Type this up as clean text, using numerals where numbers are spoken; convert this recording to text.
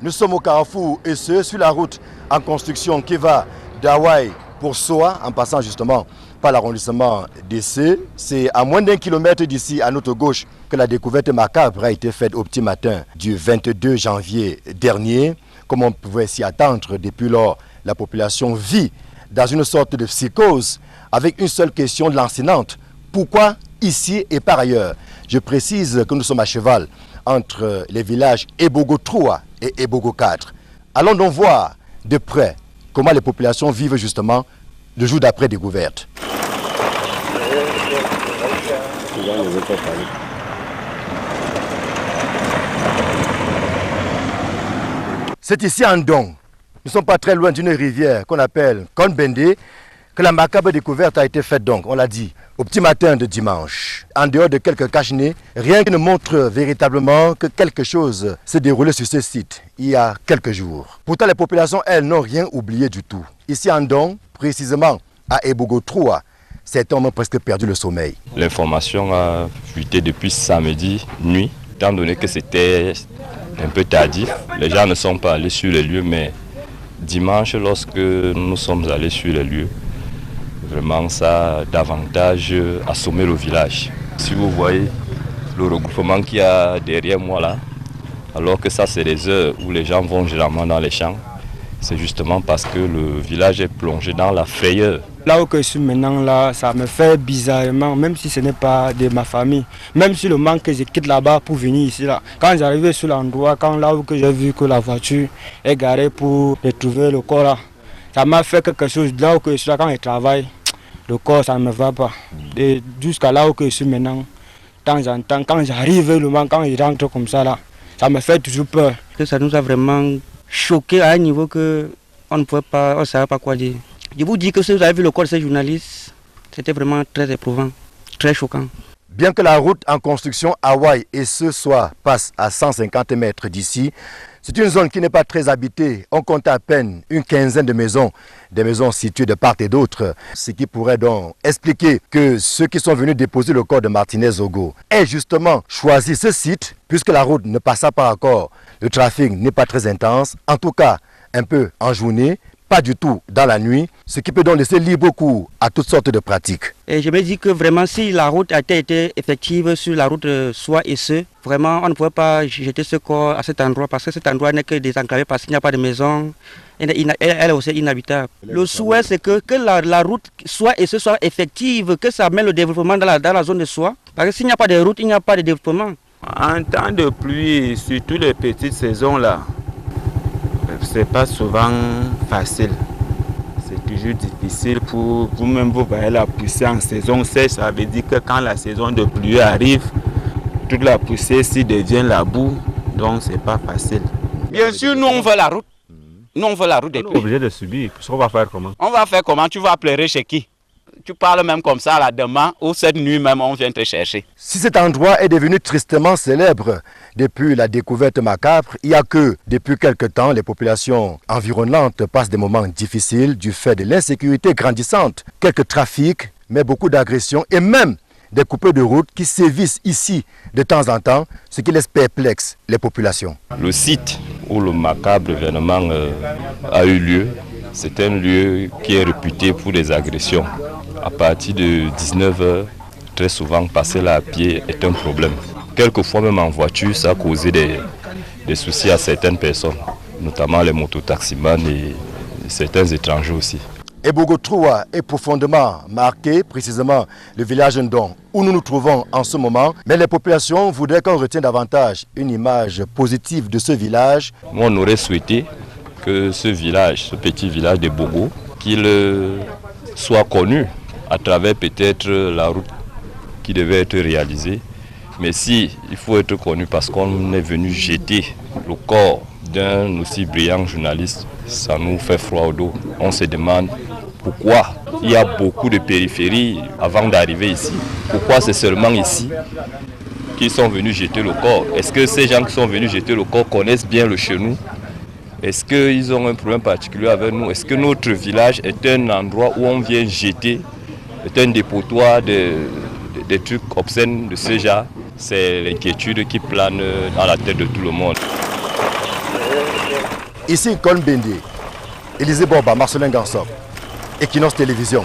Nous sommes au carrefour et ce sur la route en construction qui va d'Hawaï pour Soa en passant justement par l'arrondissement d'Essé. C'est à moins d'1 kilomètre d'ici à notre gauche que la découverte macabre a été faite au petit matin du 22 janvier dernier. Comme on pouvait s'y attendre, depuis lors, la population vit dans une sorte de psychose avec une seule question lancinante. Pourquoi ici et par ailleurs? Je précise que nous sommes à cheval entre les villages Ebogo 3 et Ebogo 4. Allons donc voir de près comment les populations vivent justement le jour d'après découverte. C'est ici en Ndong. Nous ne sommes pas très loin d'une rivière qu'on appelle Konbende, que la macabre découverte a été faite donc, on l'a dit, au petit matin de dimanche. En dehors de quelques cache-nez, rien qui ne montre véritablement que quelque chose s'est déroulé sur ce site il y a quelques jours. Pourtant, les populations, elles, n'ont rien oublié du tout. Ici en Ndong, précisément à Ebogo 3, certains ont presque perdu le sommeil. L'information a fuité depuis samedi nuit, étant donné que c'était un peu tardif. Les gens ne sont pas allés sur les lieux, mais dimanche, lorsque nous sommes allés sur les lieux, vraiment ça a davantage assommé le village. Si vous voyez le regroupement qu'il y a derrière moi là, alors que ça c'est les heures où les gens vont généralement dans les champs, c'est justement parce que le village est plongé dans la frayeur. Là où je suis maintenant, là, ça me fait bizarrement, même si ce n'est pas de ma famille, même si le manque que je quitte là-bas pour venir ici, là. Quand j'arrivais sur l'endroit, là où j'ai vu que la voiture est garée pour retrouver le corps, là, ça m'a fait quelque chose. Là où je suis là, quand je travaille, le corps, ça ne me va pas. Et jusqu'à là où je suis maintenant, de temps en temps, quand j'arrive, le manque, quand je rentre comme ça, là, ça me fait toujours peur. Ça nous a vraiment choqué à un niveau que on ne savait pas quoi dire. Je vous dis que si vous avez vu le corps de ces journalistes, c'était vraiment très éprouvant, très choquant. Bien que la route en construction Hawaï et ce soit passe à 150 mètres d'ici, c'est une zone qui n'est pas très habitée. On compte à peine une quinzaine de maisons, des maisons situées de part et d'autre. Ce qui pourrait donc expliquer que ceux qui sont venus déposer le corps de Martinez Ogo aient justement choisi ce site, puisque la route ne passa pas encore. Le trafic n'est pas très intense, en tout cas un peu en journée, pas du tout dans la nuit, ce qui peut donc laisser libre cours à toutes sortes de pratiques. Et je me dis que vraiment si la route a été effective sur la route Soa et ce, vraiment on ne pouvait pas jeter ce corps à cet endroit parce que cet endroit n'est que désenclavé parce qu'il n'y a pas de maison, elle est aussi inhabitable. Le souhait c'est que la route Soa et ce soit effective, que ça mette le développement dans la zone de Soa, parce que s'il n'y a pas de route, il n'y a pas de développement. En temps de pluie, surtout les petites saisons là, c'est pas souvent facile. C'est toujours difficile pour vous-même, vous voyez la poussée en saison sèche, ça veut dire que quand la saison de pluie arrive, toute la poussée s'y devient la boue, donc c'est pas facile. Bien sûr, nous on veut la route. Nous on veut la route des pluies. On est obligé de subir, on va faire comment? On va faire comment? Tu vas pleurer chez qui? Tu parles même comme ça là demain ou cette nuit même on vient te chercher. Si cet endroit est devenu tristement célèbre depuis la découverte macabre, il n'y a que depuis quelque temps les populations environnantes passent des moments difficiles du fait de l'insécurité grandissante, quelques trafics, mais beaucoup d'agressions et même des coupures de route qui sévissent ici de temps en temps, ce qui laisse perplexe les populations. Le site où le macabre événement a eu lieu, c'est un lieu qui est réputé pour les agressions. À partir de 19h, très souvent, passer là à pied est un problème. Quelquefois, même en voiture, ça a causé des soucis à certaines personnes, notamment les mototaximans et certains étrangers aussi. Ebogo 3 est profondément marqué, précisément le village Ndong, où nous nous trouvons en ce moment. Mais les populations voudraient qu'on retienne davantage une image positive de ce village. Moi, on aurait souhaité que ce village, ce petit village d'Ebogo, qu'il soit connu à travers peut-être la route qui devait être réalisée. Mais si il faut être connu parce qu'on est venu jeter le corps d'un aussi brillant journaliste, ça nous fait froid au dos. On se demande pourquoi il y a beaucoup de périphéries avant d'arriver ici. Pourquoi c'est seulement ici qu'ils sont venus jeter le corps? Est-ce que ces gens qui sont venus jeter le corps connaissent bien le chenou? Est-ce qu'ils ont un problème particulier avec nous? Est-ce que notre village est un endroit où on vient jeter, est un dépotoir des trucs obscènes de ce genre? C'est l'inquiétude qui plane dans la tête de tout le monde. Ici, Colm Bendé, Élisée Borba, Marcelin Gansop, Equinox Télévision.